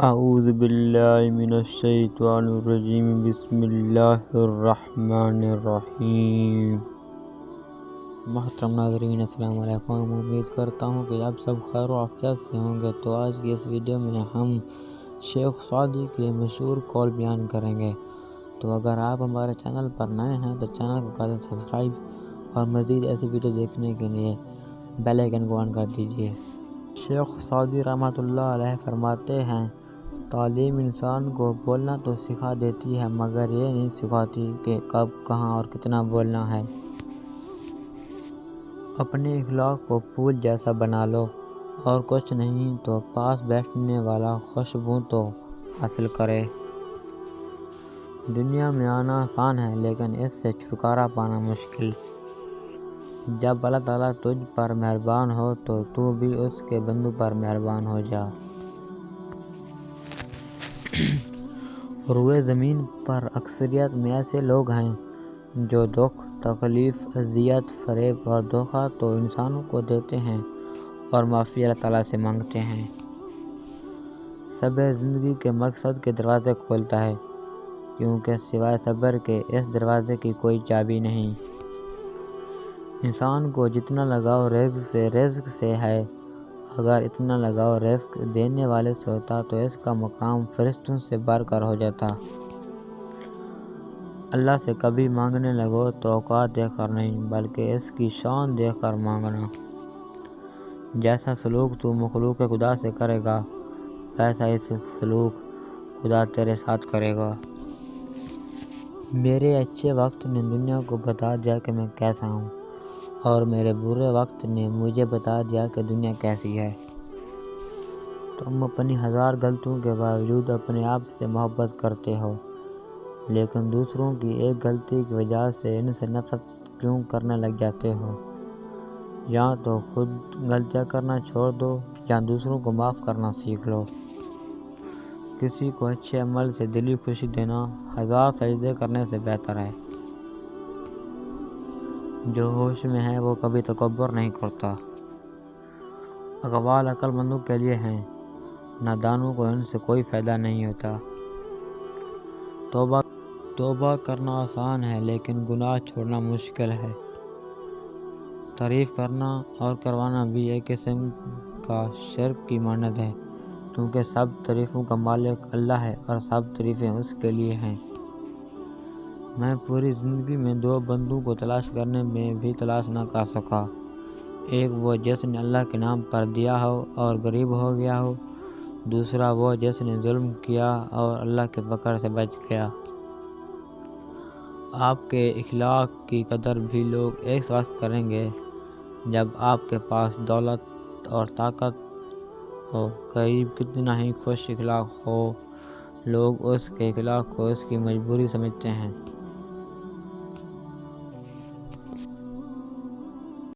اعوذ باللہ من الشیطان الرجیم بسم اللہ الرحمن الرحیم۔ محترم ناظرین السلام علیکم، امید کرتا ہوں کہ آپ سب خیر و عافیت سے ہوں گے۔ تو آج کی اس ویڈیو میں ہم شیخ سعدی کے مشہور قول بیان کریں گے۔ تو اگر آپ ہمارے چینل پر نئے ہیں تو چینل کو کر دیں سبسکرائب اور مزید ایسی ویڈیو دیکھنے کے لیے بیل آئیکن کو آن کر دیجیے۔ شیخ سعدی رحمۃ اللہ علیہ فرماتے ہیں، تعلیم انسان کو بولنا تو سکھا دیتی ہے مگر یہ نہیں سکھاتی کہ کب، کہاں اور کتنا بولنا ہے۔ اپنے اخلاق کو پھول جیسا بنا لو اور کچھ نہیں تو پاس بیٹھنے والا خوشبو تو حاصل کرے۔ دنیا میں آنا آسان ہے لیکن اس سے چھٹکارا پانا مشکل۔ جب اللہ تعالیٰ تجھ پر مہربان ہو تو بھی اس کے بندوں پر مہربان ہو جا۔ روئے زمین پر اکثریت میں ایسے لوگ ہیں جو دکھ، تکلیف، اذیت، فریب اور دھوکہ تو انسانوں کو دیتے ہیں اور معافی اللہ تعالیٰ سے مانگتے ہیں۔ صبر زندگی کے مقصد کے دروازے کھولتا ہے، کیونکہ سوائے صبر کے اس دروازے کی کوئی چابی نہیں۔ انسان کو جتنا لگاؤ رزق سے ہے، اگر اتنا لگاؤ رزق دینے والے سے ہوتا تو اس کا مقام فرشتوں سے بڑھ کر ہو جاتا۔ اللہ سے کبھی مانگنے لگو تو اوقات دیکھ کر نہیں بلکہ اس کی شان دیکھ کر مانگنا۔ جیسا سلوک تو مخلوق خدا سے کرے گا ویسا ہی سلوک خدا تیرے ساتھ کرے گا۔ میرے اچھے وقت نے دنیا کو بتا دیا کہ میں کیسا ہوں اور میرے برے وقت نے مجھے بتا دیا کہ دنیا کیسی ہے۔ تم اپنی ہزار غلطیوں کے باوجود اپنے آپ سے محبت کرتے ہو، لیکن دوسروں کی ایک غلطی کی وجہ سے ان سے نفرت کیوں کرنے لگ جاتے ہو؟ یا تو خود غلطیاں کرنا چھوڑ دو یا دوسروں کو معاف کرنا سیکھ لو۔ کسی کو اچھے عمل سے دلی خوشی دینا ہزار سجدے کرنے سے بہتر ہے۔ جو ہوش میں ہے وہ کبھی تکبر نہیں کرتا۔ اقوال عقل مندوں کے لیے ہیں، نادانوں کو ان سے کوئی فائدہ نہیں ہوتا۔ توبہ کرنا آسان ہے لیکن گناہ چھوڑنا مشکل ہے۔ تعریف کرنا اور کروانا بھی ایک قسم کا شرک کی مانند ہے، کیونکہ سب تعریفوں کا مالک اللہ ہے اور سب تعریفیں اس کے لیے ہیں۔ میں پوری زندگی میں دو بندوں کو تلاش کرنے میں بھی تلاش نہ کر سکا، ایک وہ جس نے اللہ کے نام پر دیا ہو اور غریب ہو گیا ہو، دوسرا وہ جس نے ظلم کیا اور اللہ کے پکڑ سے بچ گیا۔ آپ کے اخلاق کی قدر بھی لوگ اس وقت کریں گے جب آپ کے پاس دولت اور طاقت ہو۔ غریب کتنا ہی خوش اخلاق ہو، لوگ اس کے اخلاق کو اس کی مجبوری سمجھتے ہیں۔